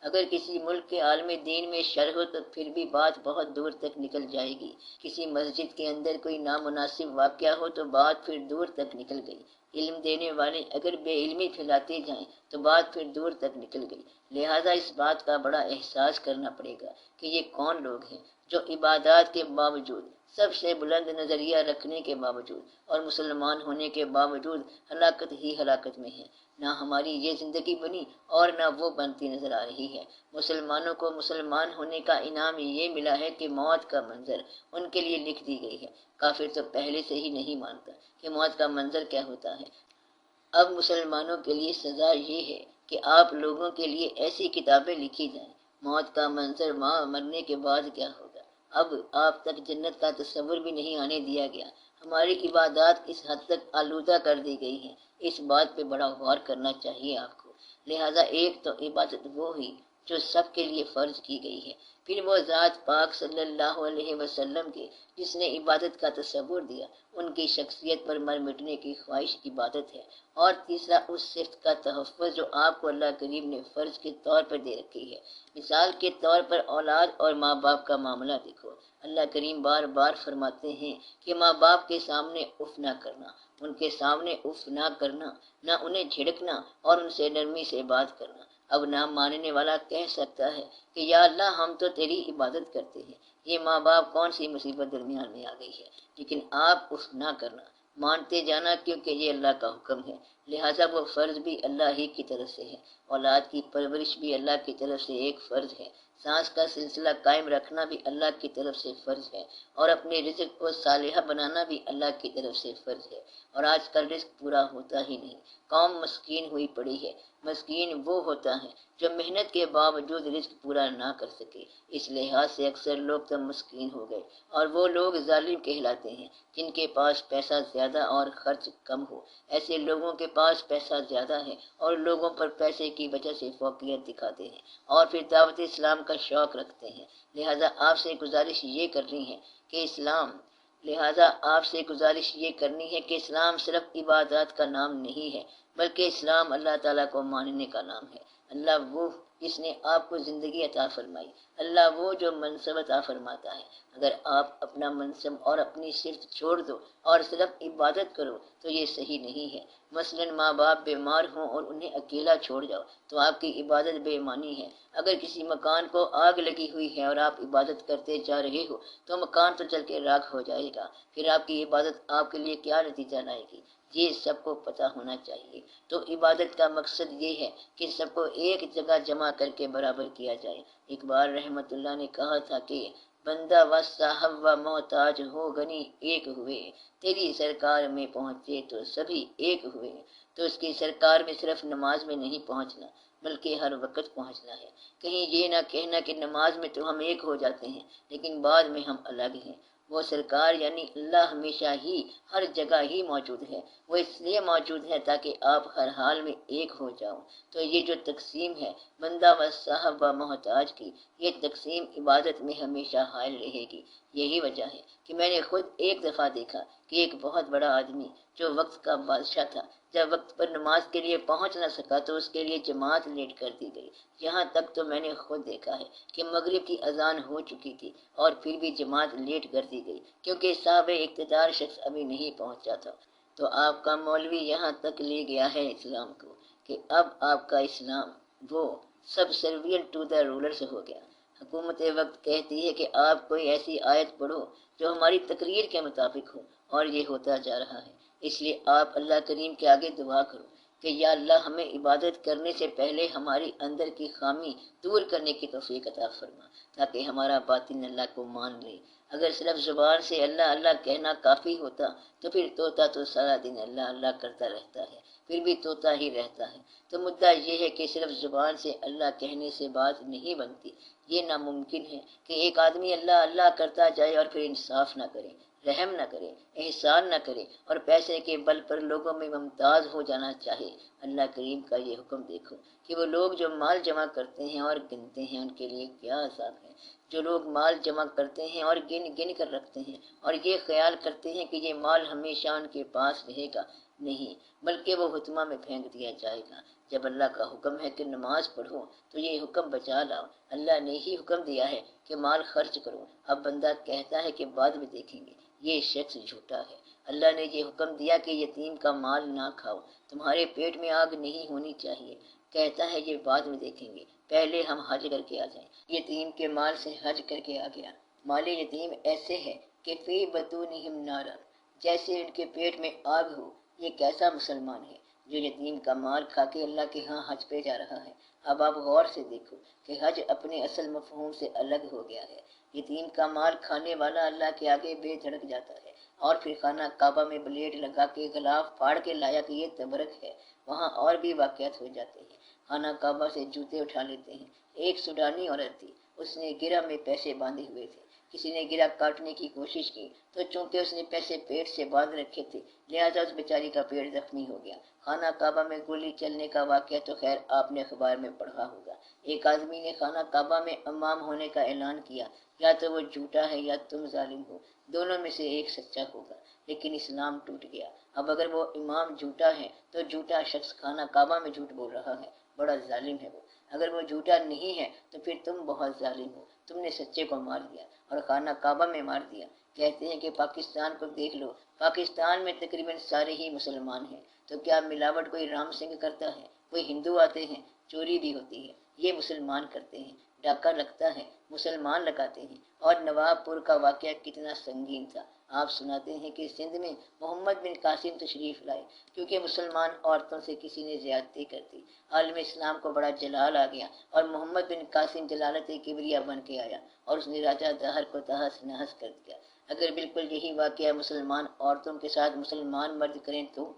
اگر کسی ملک کے عالم دین میں شر ہو تو پھر بھی بات بہت دور تک نکل جائے گی، کسی مسجد کے اندر کوئی نامناسب واقعہ ہو تو بات پھر دور تک نکل گئی، علم دینے والے اگر بے علمی پھیلاتے جائیں تو بات پھر دور تک نکل گئی۔ لہٰذا اس بات کا بڑا احساس کرنا پڑے گا کہ یہ کون لوگ ہیں جو عبادات کے باوجود، سب سے بلند نظریہ رکھنے کے باوجود اور مسلمان ہونے کے باوجود ہلاکت ہی ہلاکت میں ہیں۔ نہ ہماری یہ زندگی بنی اور نہ وہ بنتی نظر آ رہی ہے۔ مسلمانوں کو مسلمان ہونے کا انعام یہ ملا ہے کہ موت کا منظر ان کے لیے لکھ دی گئی ہے۔ کافر تو پہلے سے ہی نہیں مانتا کہ موت کا منظر کیا ہوتا ہے۔ اب مسلمانوں کے لیے سزا یہ ہے کہ آپ لوگوں کے لیے ایسی کتابیں لکھی جائیں، موت کا منظر مرنے کے بعد کیا ہوگا۔ اب آپ تک جنت کا تصور بھی نہیں آنے دیا گیا۔ ہماری عبادات اس حد تک آلودہ کر دی گئی ہیں، اس بات پہ بڑا غور کرنا چاہیے آپ کو۔ لہٰذا ایک تو عبادت وہ ہوئی جو سب کے لیے فرض کی گئی ہے، پھر وہ ذات پاک صلی اللہ علیہ وسلم کے جس نے عبادت کا تصور دیا، ان کی شخصیت پر مر مٹنے کی خواہش عبادت ہے، اور تیسرا اس صفت کا تحفظ جو آپ کو اللہ کریم نے فرض کے طور پر دے رکھی ہے۔ مثال کے طور پر اولاد اور ماں باپ کا معاملہ دیکھو۔ اللہ کریم بار بار فرماتے ہیں کہ ماں باپ کے سامنے اف نہ کرنا، ان کے سامنے اف نہ کرنا، نہ انہیں جھڑکنا اور ان سے نرمی سے بات کرنا۔ اب نہ ماننے والا کہہ سکتا ہے کہ یا اللہ ہم تو تیری عبادت کرتے ہیں، یہ ماں باپ کون سی مصیبت درمیان میں آ گئی ہے، لیکن آپ اف نہ کرنا، مانتے جانا، کیونکہ یہ اللہ کا حکم ہے۔ لہٰذا وہ فرض بھی اللہ ہی کی طرف سے ہے، اولاد کی پرورش بھی اللہ کی طرف سے ایک فرض ہے، سانس کا سلسلہ قائم رکھنا بھی اللہ کی طرف سے فرض ہے، اور اپنے رزق کو صالحہ بنانا بھی اللہ کی طرف سے فرض ہے۔ اور آج کل رزق پورا ہوتا ہی نہیں، قوم مسکین ہوئی پڑی ہے۔ مسکین وہ ہوتا ہے جو محنت کے باوجود رزق پورا نہ کر سکے، اس لحاظ سے اکثر لوگ تو مسکین ہو گئے، اور وہ لوگ ظالم کہلاتے ہیں جن کے پاس پیسہ زیادہ اور خرچ کم ہو۔ ایسے لوگوں کے پاس پیسہ زیادہ ہے اور لوگوں پر پیسے کی وجہ سے فوقیت دکھاتے ہیں اور پھر دعوت اسلام کا شوق رکھتے ہیں۔ لہٰذا آپ سے گزارش یہ کرنی ہے کہ اسلام صرف عبادات کا نام نہیں ہے، بلکہ اسلام اللہ تعالیٰ کو ماننے کا نام ہے۔ اللہ وہ جس نے آپ کو زندگی عطا فرمائی، اللہ وہ جو منصب عطا فرماتا ہے۔ اگر آپ اپنا منصب اور اپنی صرف چھوڑ دو اور صرف عبادت کرو تو یہ صحیح نہیں ہے۔ مثلاً ماں باپ بیمار ہوں اور انہیں اکیلا چھوڑ جاؤ تو آپ کی عبادت بے معنی ہے۔ اگر کسی مکان کو آگ لگی ہوئی ہے اور آپ عبادت کرتے جا رہے ہو تو مکان تو جل کے راکھ ہو جائے گا، پھر آپ کی عبادت آپ کے لیے کیا نتیجہ لائے گی، یہ سب کو پتہ ہونا چاہیے۔ تو عبادت کا مقصد یہ ہے کہ سب کو ایک جگہ جمع کر کے برابر کیا جائے۔ اقبال رحمۃ اللہ نے کہا تھا کہ بندہ و صاحب و محتاج ہو غنی ایک ہوئے، تیری سرکار میں پہنچے تو سبھی ایک ہوئے۔ تو اس کی سرکار میں صرف نماز میں نہیں پہنچنا بلکہ ہر وقت پہنچنا ہے۔ کہیں یہ نہ کہنا کہ نماز میں تو ہم ایک ہو جاتے ہیں لیکن بعد میں ہم الگ ہیں۔ وہ سرکار یعنی اللہ ہمیشہ ہی ہر جگہ ہی موجود ہے، وہ اس لیے موجود ہے تاکہ آپ ہر حال میں ایک ہو جاؤ۔ تو یہ جو تقسیم ہے بندہ و صاحب و محتاج کی، یہ تقسیم عبادت میں ہمیشہ حائل رہے گی۔ یہی وجہ ہے کہ میں نے خود ایک دفعہ دیکھا کہ ایک بہت بڑا آدمی جو وقت کا بادشاہ تھا، جب وقت پر نماز کے لیے پہنچ نہ سکا تو اس کے لیے جماعت لیٹ کر دی گئی۔ یہاں تک تو میں نے خود دیکھا ہے کہ مغرب کی اذان ہو چکی تھی اور پھر بھی جماعت لیٹ کر دی گئی کیونکہ صاحب اقتدار شخص ابھی نہیں پہنچا تھا۔ تو آپ کا مولوی یہاں تک لے گیا ہے اسلام کو کہ اب آپ کا اسلام وہ سب سروینٹ ٹو دا رولرز ہو گیا۔ حکومت وقت کہتی ہے کہ آپ کوئی ایسی آیت پڑھو جو ہماری تقریر کے مطابق ہو، اور یہ ہوتا جا رہا ہے۔ اس لیے آپ اللہ کریم کے آگے دعا کرو کہ یا اللہ ہمیں عبادت کرنے سے پہلے ہماری اندر کی خامی دور کرنے کی توفیق عطا فرما تاکہ ہمارا باطن اللہ کو مان لے۔ اگر صرف زبان سے اللہ اللہ کہنا کافی ہوتا تو پھر طوطا تو سارا دن اللہ اللہ کرتا رہتا ہے، پھر بھی طوطا ہی رہتا ہے۔ تو مدعا یہ ہے کہ صرف زبان سے اللہ کہنے سے بات نہیں بنتی۔ یہ ناممکن ہے کہ ایک آدمی اللہ اللہ کرتا جائے اور پھر انصاف نہ کرے، رحم نہ کرے، احسان نہ کرے اور پیسے کے بل پر لوگوں میں ممتاز ہو جانا چاہے۔ اللہ کریم کا یہ حکم دیکھو کہ وہ لوگ جو مال جمع کرتے ہیں اور گنتے ہیں ان کے لیے کیا عذاب ہے۔ جو لوگ مال جمع کرتے ہیں اور گن گن کر رکھتے ہیں اور یہ خیال کرتے ہیں کہ یہ مال ہمیشہ ان کے پاس رہے گا، نہیں بلکہ وہ حطمہ میں پھینک دیا جائے گا جب اللہ کا حکم ہے کہ نماز پڑھو تو یہ حکم بچا لاؤ، اللہ نے ہی حکم دیا ہے کہ مال خرچ کرو، اب بندہ کہتا ہے کہ بعد میں دیکھیں گے، یہ شخص جھوٹا ہے۔ اللہ نے یہ حکم دیا کہ یتیم کا مال نہ کھاؤ، تمہارے پیٹ میں آگ نہیں ہونی چاہیے، کہتا ہے یہ بعد میں دیکھیں گے، پہلے ہم حج کر کے آ جائیں۔ یتیم کے مال سے حج کر کے آ گیا۔ مال یتیم ایسے ہے کہ فی بطونہم نارا، جیسے ان کے پیٹ میں آگ ہو۔ یہ کیسا مسلمان ہے جو یتیم کا مال کھا کے اللہ کے ہاں حج پہ جا رہا ہے۔ اب آپ غور سے دیکھو کہ حج اپنے اصل مفہوم سے الگ ہو گیا ہے۔ یتیم کا مال کھانے والا اللہ کے آگے بے دھڑک جاتا ہے، اور پھر خانہ کعبہ میں بلیڈ لگا کے غلاف پھاڑ کے لایا کہ یہ تبرک ہے۔ وہاں اور بھی واقعات ہو جاتے ہیں، خانہ کعبہ سے جوتے اٹھا لیتے ہیں۔ ایک سوڈانی عورت تھی، اس نے گرہ میں پیسے باندھے ہوئے تھے، کسی نے گرہ کاٹنے کی کوشش کی تو چونکہ اس نے پیسے پیٹ سے باندھ رکھے تھے لہذا اس بیچاری کا پیٹ زخمی ہو گیا۔ خانہ کعبہ میں گولی چلنے کا واقعہ تو خیر آپ نے اخبار میں پڑھا ہوگا۔ ایک آدمی نے خانہ کعبہ میں امام ہونے کا اعلان کیا، یا تو وہ جھوٹا ہے یا تم ظالم ہو، دونوں میں سے ایک سچا ہوگا، لیکن اسلام ٹوٹ گیا۔ اب اگر وہ امام جھوٹا ہے تو جھوٹا شخص خانہ کعبہ میں جھوٹ بول رہا ہے، بڑا ظالم ہے وہ۔ اگر وہ جھوٹا نہیں ہے تو پھر تم بہت ظالم ہو، تم نے سچے کو مار دیا اور خانہ کعبہ میں مار دیا۔ کہتے ہیں کہ پاکستان کو دیکھ لو، پاکستان میں تقریباً سارے ہی مسلمان ہیں، تو کیا ملاوٹ کوئی رام سنگھ کرتا ہے؟ کوئی ہندو آتے ہیں، چوری بھی ہوتی ہے، یہ مسلمان کرتے ہیں، ڈاکہ لگتا ہے، مسلمان لگاتے ہیں۔ اور نواب پور کا واقعہ کتنا سنگین تھا۔ آپ سناتے ہیں کہ سندھ میں محمد بن قاسم تشریف لائے، کیونکہ مسلمان عورتوں سے کسی نے زیادتی کر دی، عالم اسلام کو بڑا جلال آ گیا اور محمد بن قاسم جلالت کبریہ بن کے آیا اور اس نے راجہ دہر کو تہس نہس کر دیا۔ اگر بالکل یہی واقعہ مسلمان عورتوں کے ساتھ مسلمان مرد کریں تو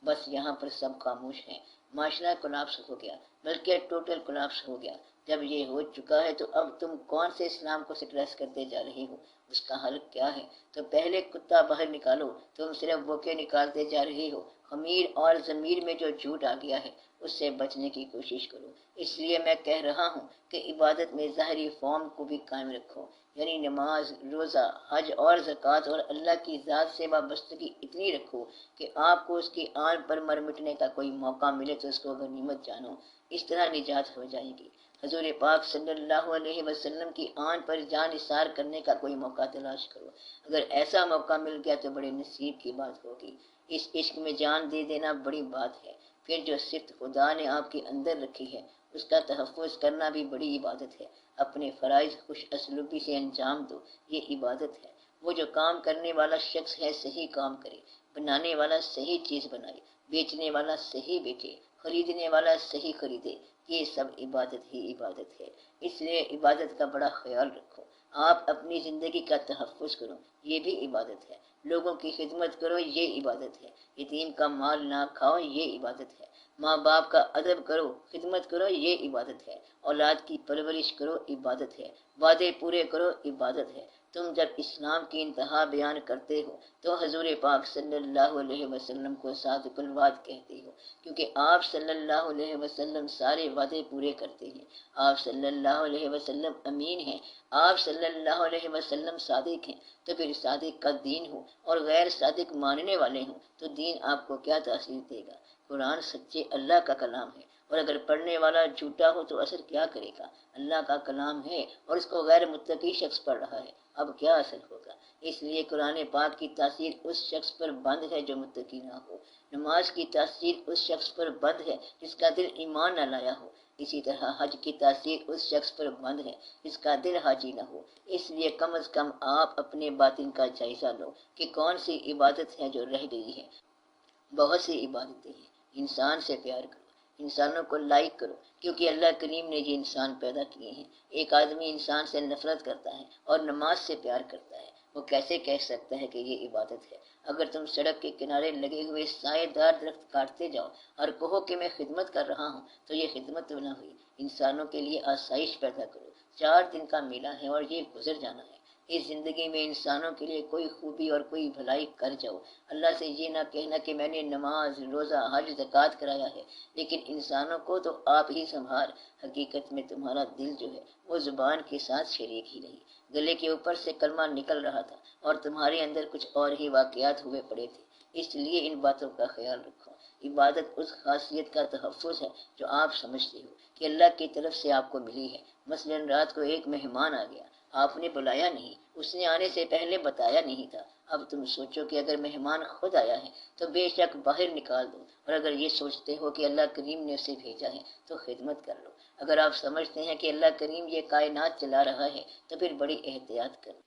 بس یہاں پر سب خاموش ہیں۔ معاشرہ کولاپس ہو گیا، بلکہ ٹوٹل کولاپس ہو گیا۔ جب یہ ہو چکا ہے تو اب تم کون سے اسلام کو سٹریس کرتے جا رہے ہو؟ اس کا حل کیا ہے؟ تو پہلے کتا باہر نکالو، تم صرف بوکے نکالتے جا رہے ہو۔ خمیر اور ضمیر میں جو جھوٹ آ گیا ہے اس سے بچنے کی کوشش کرو۔ اس لیے میں کہہ رہا ہوں کہ عبادت میں ظاہری فارم کو بھی قائم رکھو، یعنی نماز، روزہ، حج اور زکوٰۃ، اور اللہ کی ذات سے وابستگی اتنی رکھو کہ آپ کو اس کی آن پر مر مٹنے کا کوئی موقع ملے تو اس کو غنیمت جانو۔ اس طرح نجات ہو جائے گی۔ حضور پاک صلی اللہ علیہ وسلم کی آن پر جان نثار کرنے کا کوئی موقع تلاش کرو، اگر ایسا موقع مل گیا تو بڑے نصیب کی بات ہوگی۔ اس عشق میں جان دے دینا بڑی بات ہے، پھر جو صفت خدا نے آپ کے اندر رکھی ہے اس کا تحفظ کرنا بھی بڑی عبادت ہے۔ اپنے فرائض خوش اسلوبی سے انجام دو، یہ عبادت ہے۔ وہ جو کام کرنے والا شخص ہے صحیح کام کرے، بنانے والا صحیح چیز بنائے، بیچنے والا صحیح بیچے، خریدنے والا صحیح خریدے، یہ سب عبادت ہی عبادت ہے۔ اس لیے عبادت کا بڑا خیال رکھو۔ آپ اپنی زندگی کا تحفظ کرو، یہ بھی عبادت ہے۔ لوگوں کی خدمت کرو، یہ عبادت ہے۔ یتیم کا مال نہ کھاؤ، یہ عبادت ہے۔ ماں باپ کا ادب کرو، خدمت کرو، یہ عبادت ہے۔ اولاد کی پرورش کرو، عبادت ہے۔ وعدے پورے کرو، عبادت ہے۔ تم جب اسلام کی انتہا بیان کرتے ہو تو حضور پاک صلی اللہ علیہ وسلم کو صادق الوعد کہتے ہو، کیونکہ آپ صلی اللہ علیہ وسلم سارے وعدے پورے کرتے ہیں۔ آپ صلی اللہ علیہ وسلم امین ہیں، آپ صلی اللہ علیہ وسلم صادق ہیں، تو پھر صادق کا دین ہو اور غیر صادق ماننے والے ہوں تو دین آپ کو کیا تاثیر دے گا؟ قرآن سچے اللہ کا کلام ہے، اور اگر پڑھنے والا جھوٹا ہو تو اثر کیا کرے گا؟ اللہ کا کلام ہے اور اس کو غیر متقی شخص پڑھ رہا ہے، اب کیا اثر ہوگا؟ اس لیے قرآن پاک کی تاثیر اس شخص پر بند ہے جو متقی نہ ہو۔ نماز کی تاثیر اس شخص پر بند ہے جس کا دل ایمان نہ لایا ہو۔ اسی طرح حج کی تاثیر اس شخص پر بند ہے جس کا دل حاجی نہ ہو۔ اس لیے کم از کم آپ اپنے باطن کا جائزہ لو کہ کون سی عبادت ہے جو رہ گئی ہے۔ بہت سی عبادتیں ہیں۔ انسان سے پیار کرو، انسانوں کو لائک کرو، کیونکہ اللہ کریم نے یہ انسان پیدا کیے ہیں۔ ایک آدمی انسان سے نفرت کرتا ہے اور نماز سے پیار کرتا ہے، وہ کیسے کہہ سکتا ہے کہ یہ عبادت ہے؟ اگر تم سڑک کے کنارے لگے ہوئے سائے دار درخت کاٹتے جاؤ اور کہو کہ میں خدمت کر رہا ہوں تو یہ خدمت نہ ہوئی۔ انسانوں کے لیے آسائش پیدا کرو، 4 دن کا میلہ ہے اور یہ گزر جانا ہے۔ اس زندگی میں انسانوں کے لیے کوئی خوبی اور کوئی بھلائی کر جاؤ۔ اللہ سے یہ نہ کہنا کہ میں نے نماز، روزہ، حج، زکوٰۃ کرایا ہے، لیکن انسانوں کو تو آپ ہی سنبھال۔ حقیقت میں تمہارا دل جو ہے وہ زبان کے ساتھ شریک ہی نہیں، گلے کے اوپر سے کلمہ نکل رہا تھا اور تمہارے اندر کچھ اور ہی واقعات ہوئے پڑے تھے۔ اس لیے ان باتوں کا خیال رکھو۔ عبادت اس خاصیت کا تحفظ ہے جو آپ سمجھتے ہو کہ اللہ کی طرف سے آپ کو ملی ہے۔ مثلا رات کو ایک مہمان آ گیا، آپ نے بلایا نہیں، اس نے آنے سے پہلے بتایا نہیں تھا۔ اب تم سوچو کہ اگر مہمان خود آیا ہے تو بے شک باہر نکال دو، اور اگر یہ سوچتے ہو کہ اللہ کریم نے اسے بھیجا ہے تو خدمت کر لو۔ اگر آپ سمجھتے ہیں کہ اللہ کریم یہ کائنات چلا رہا ہے تو پھر بڑی احتیاط کرو۔